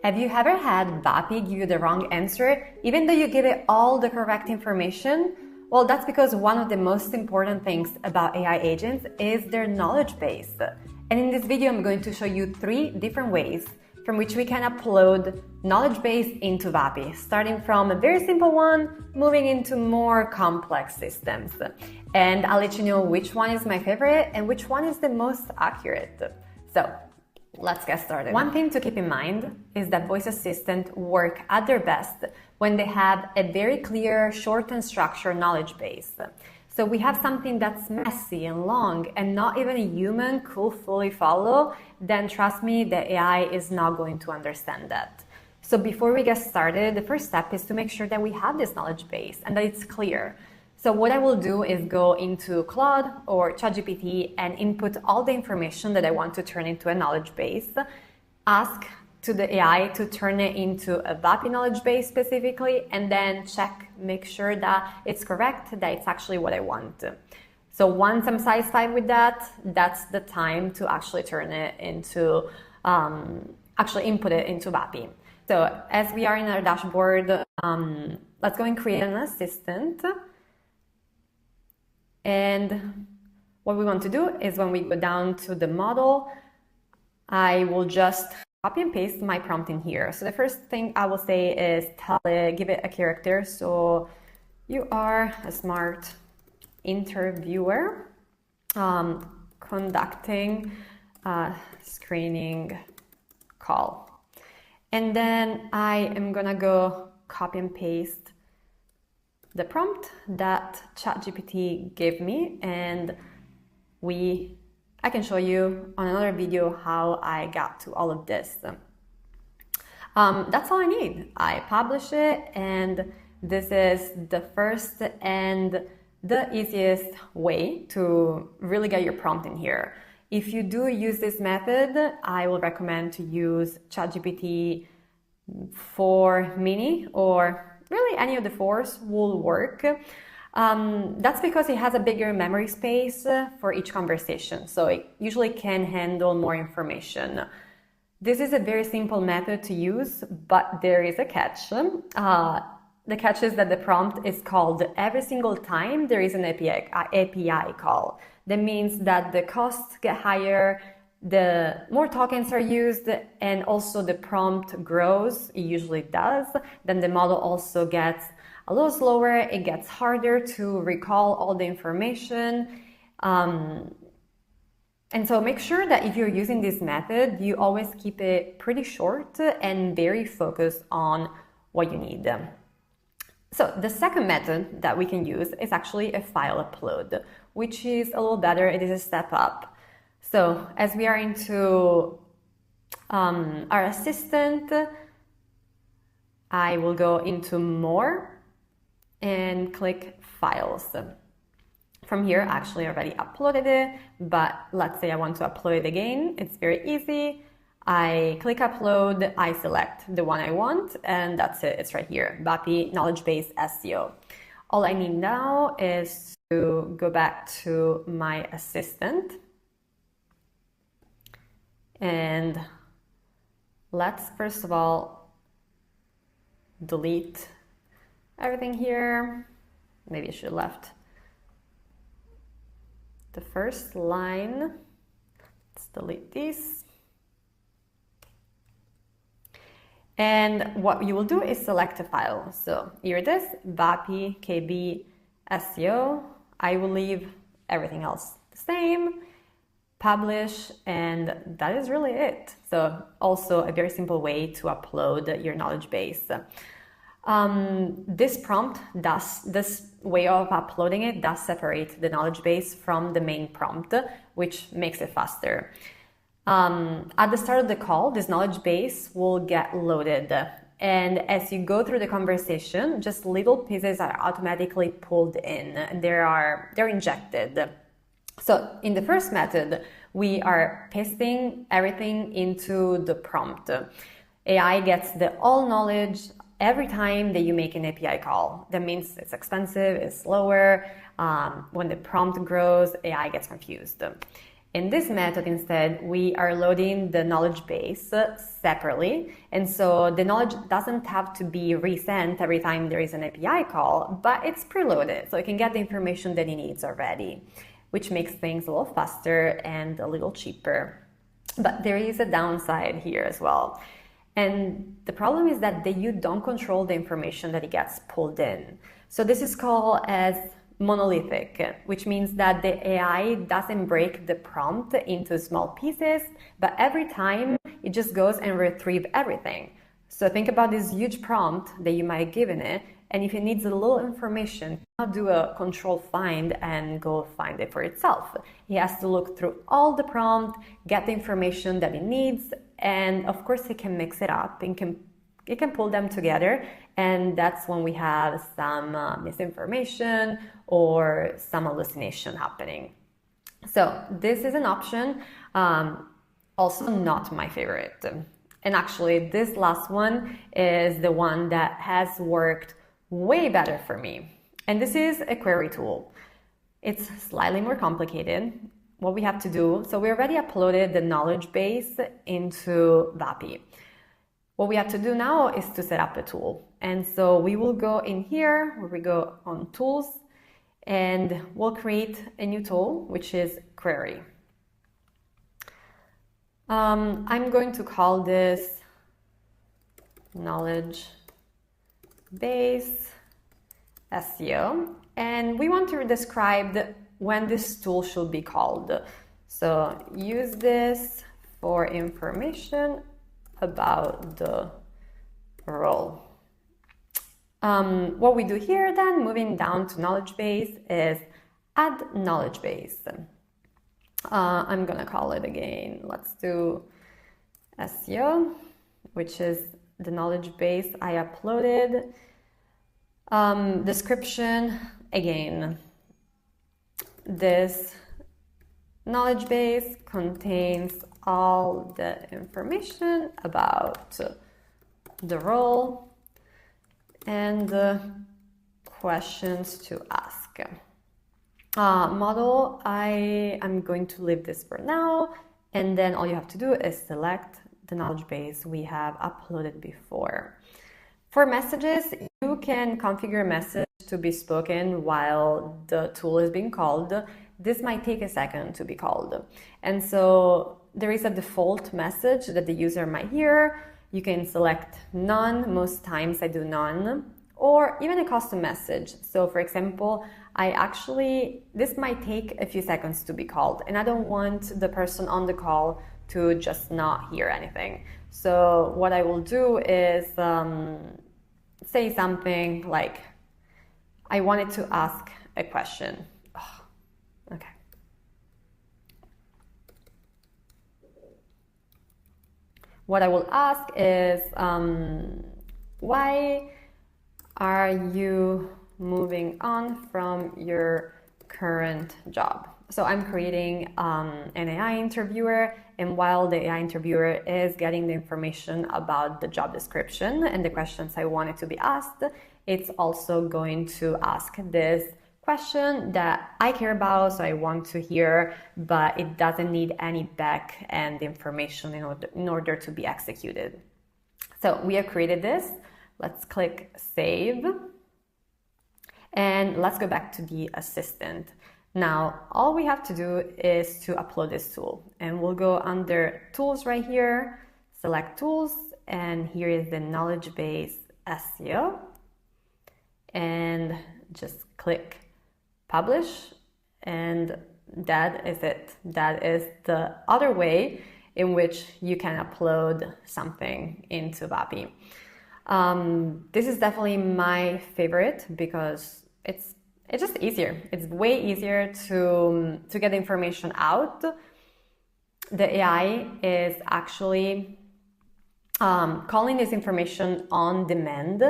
Have you ever had VAPI give you the wrong answer, even though you give it all the correct information? Well, that's because one of the most important things about AI agents is their knowledge base. And in this video, I'm going to show you 3 different ways from which we can upload knowledge base into VAPI, starting from a very simple one, moving into more complex systems. And I'll let you know which one is my favorite and which one is the most accurate. So, let's get started. One thing to keep in mind is that voice assistants work at their best when they have a very clear, short and structured knowledge base. So we have something that's messy and long and not even a human could fully follow, then trust me, the AI is not going to understand that. So before we get started, the first step is to make sure that we have this knowledge base and that it's clear. So what I will do is go into Claude or ChatGPT and input all the information that I want to turn into a knowledge base, ask to the AI to turn it into a VAPI knowledge base specifically, and then check, make sure that it's correct, that it's actually what I want. So once I'm satisfied with that, that's the time to actually turn it into, actually input it into VAPI. So as we are in our dashboard, let's go and create an assistant. And what we want to do is when we go down to the model, I will just copy and paste my prompt in here. So the first thing I will say is tell it, give it a character. So you are a smart interviewer conducting a screening call. And then I am gonna go copy and paste the prompt that ChatGPT gave me, and I can show you on another video how I got to all of this. That's all I need. I publish it, and this is the first and the easiest way to really get your prompt in here. If you do use this method, I will recommend to use ChatGPT 4 Mini, or really any of the 4s will work. That's because it has a bigger memory space for each conversation, so it usually can handle more information. This is a very simple method to use, but there is a catch. The catch is that the prompt is called every single time there is an API call. That means that the costs get higher, the more tokens are used, and also the prompt grows, it usually does, then the model also gets a little slower, it gets harder to recall all the information. And so make sure that if you're using this method, you always keep it pretty short and very focused on what you need. So the second method that we can use is actually a file upload, which is a little better, it is a step up. So as we are into our assistant, I will go into more and click files. From here, actually I already uploaded it, but let's say I want to upload it again. It's very easy. I click upload, I select the one I want, and that's it. It's right here, VAPI Knowledge Base SEO. All I need now is to go back to my assistant. And let's first of all delete everything here. Maybe I should have left the first line. Let's delete these. And what you will do is select a file. So here it is, VAPI KB SEO. I will leave everything else the same. Publish, and that is really it. So also a very simple way to upload your knowledge base. This way of uploading it does separate the knowledge base from the main prompt, which makes it faster. At the start of the call, this knowledge base will get loaded. And as you go through the conversation, just little pieces are automatically pulled in, and they're injected. So in the first method, we are pasting everything into the prompt. AI gets the all knowledge every time that you make an API call. That means it's expensive, it's slower. When the prompt grows, AI gets confused. In this method, instead, we are loading the knowledge base separately. And so the knowledge doesn't have to be resent every time there is an API call, but it's preloaded. So it can get the information that it needs already, which makes things a little faster and a little cheaper. But there is a downside here as well. And the problem is that you don't control the information that it gets pulled in. So this is called as monolithic, which means that the AI doesn't break the prompt into small pieces, but every time it just goes and retrieves everything. So think about this huge prompt that you might have given it, and if it needs a little information, not do a control find and go find it for itself. It has to look through all the prompt, get the information that it needs, and of course it can mix it up and it can pull them together, and that's when we have some misinformation or some hallucination happening. So this is an option, also not my favorite. And actually this last one is the one that has worked way better for me. And this is a query tool. It's slightly more complicated. What we have to do, so we already uploaded the knowledge base into VAPI. What we have to do now is to set up a tool. And so we will go in here, where we go on tools, and we'll create a new tool, which is query. I'm going to call this knowledge base SEO, and we want to describe when this tool should be called. So use this for information about the role. What we do here then, moving down to knowledge base, is add knowledge base. I'm gonna call it again, let's do SEO, which is the knowledge base I uploaded. Description, again, this knowledge base contains all the information about the role and the questions to ask. Model, I am going to leave this for now, and then all you have to do is select the knowledge base we have uploaded before. For messages, you can configure a message to be spoken while the tool is being called. This might take a second to be called. And so there is a default message that the user might hear. You can select none, most times I do none, or even a custom message. So for example, this might take a few seconds to be called, and I don't want the person on the call to just not hear anything. So what I will do is say something like, I wanted to ask a question. Oh, okay. What I will ask is, why are you moving on from your current job? So I'm creating an AI interviewer, and while the AI interviewer is getting the information about the job description and the questions I wanted to be asked, it's also going to ask this question that I care about, so I want to hear, but it doesn't need any back-end information in order to be executed. So we have created this. Let's click Save. And let's go back to the assistant. Now, all we have to do is to upload this tool. And we'll go under Tools right here, select Tools, and here is the knowledge base SEO. And just click Publish, and that is it. That is the other way in which you can upload something into VAPI. This is definitely my favorite because it's just easier. It's way easier to get information out. The AI is actually calling this information on demand.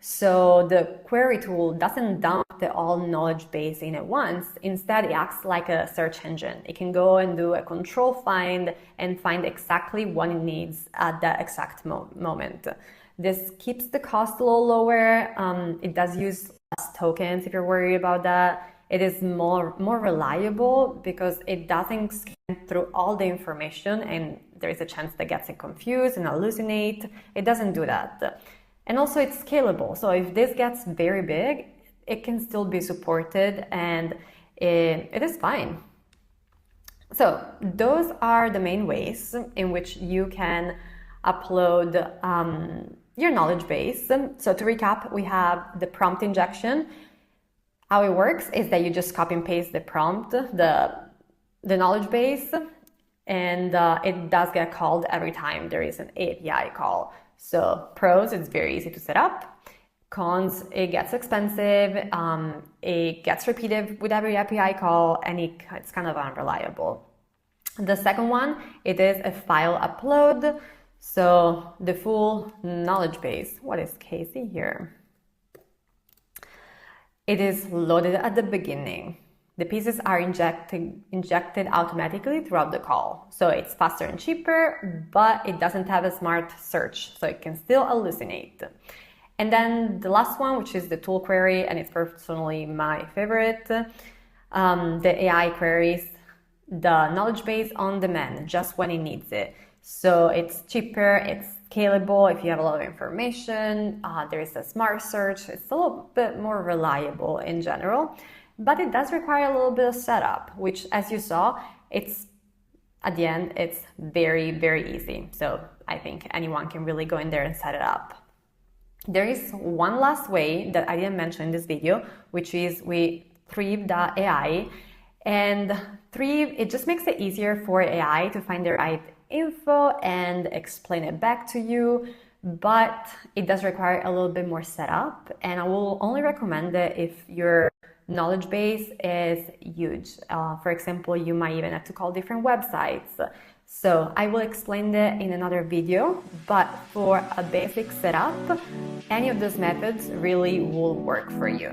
So the query tool doesn't dump the all knowledge base in at once. Instead, it acts like a search engine. It can go and do a control find and find exactly what it needs at that exact moment. This keeps the cost a little lower. It does use less tokens if you're worried about that. It is more reliable because it doesn't scale through all the information, and there is a chance that gets it confused and hallucinate. It doesn't do that. And also it's scalable. So if this gets very big, it can still be supported, and it is fine. So those are the main ways in which you can upload your knowledge base. So to recap, we have the prompt injection. How it works is that you just copy and paste the prompt, the knowledge base, and it does get called every time there is an API call. So pros, it's very easy to set up. Cons, it gets expensive, it gets repeated with every API call, and it's kind of unreliable. The second one, it is a file upload. So the full knowledge base, what is Casey here? It is loaded at the beginning. The pieces are injected automatically throughout the call. So it's faster and cheaper, but it doesn't have a smart search, so it can still hallucinate. And then the last one, which is the tool query, and it's personally my favorite. The AI queries the knowledge base on demand, just when it needs it. So it's cheaper, it's scalable if you have a lot of information, there is a smart search, it's a little bit more reliable in general, but it does require a little bit of setup, which, as you saw, at the end, it's very, very easy. So I think anyone can really go in there and set it up. There is one last way that I didn't mention in this video, which is with Thrive.ai. And Thrive, it just makes it easier for AI to find the right info and explain it back to you, but it does require a little bit more setup, and I will only recommend it if your knowledge base is huge. For example, you might even have to call different websites. So I will explain that in another video, but for a basic setup, any of those methods really will work for you.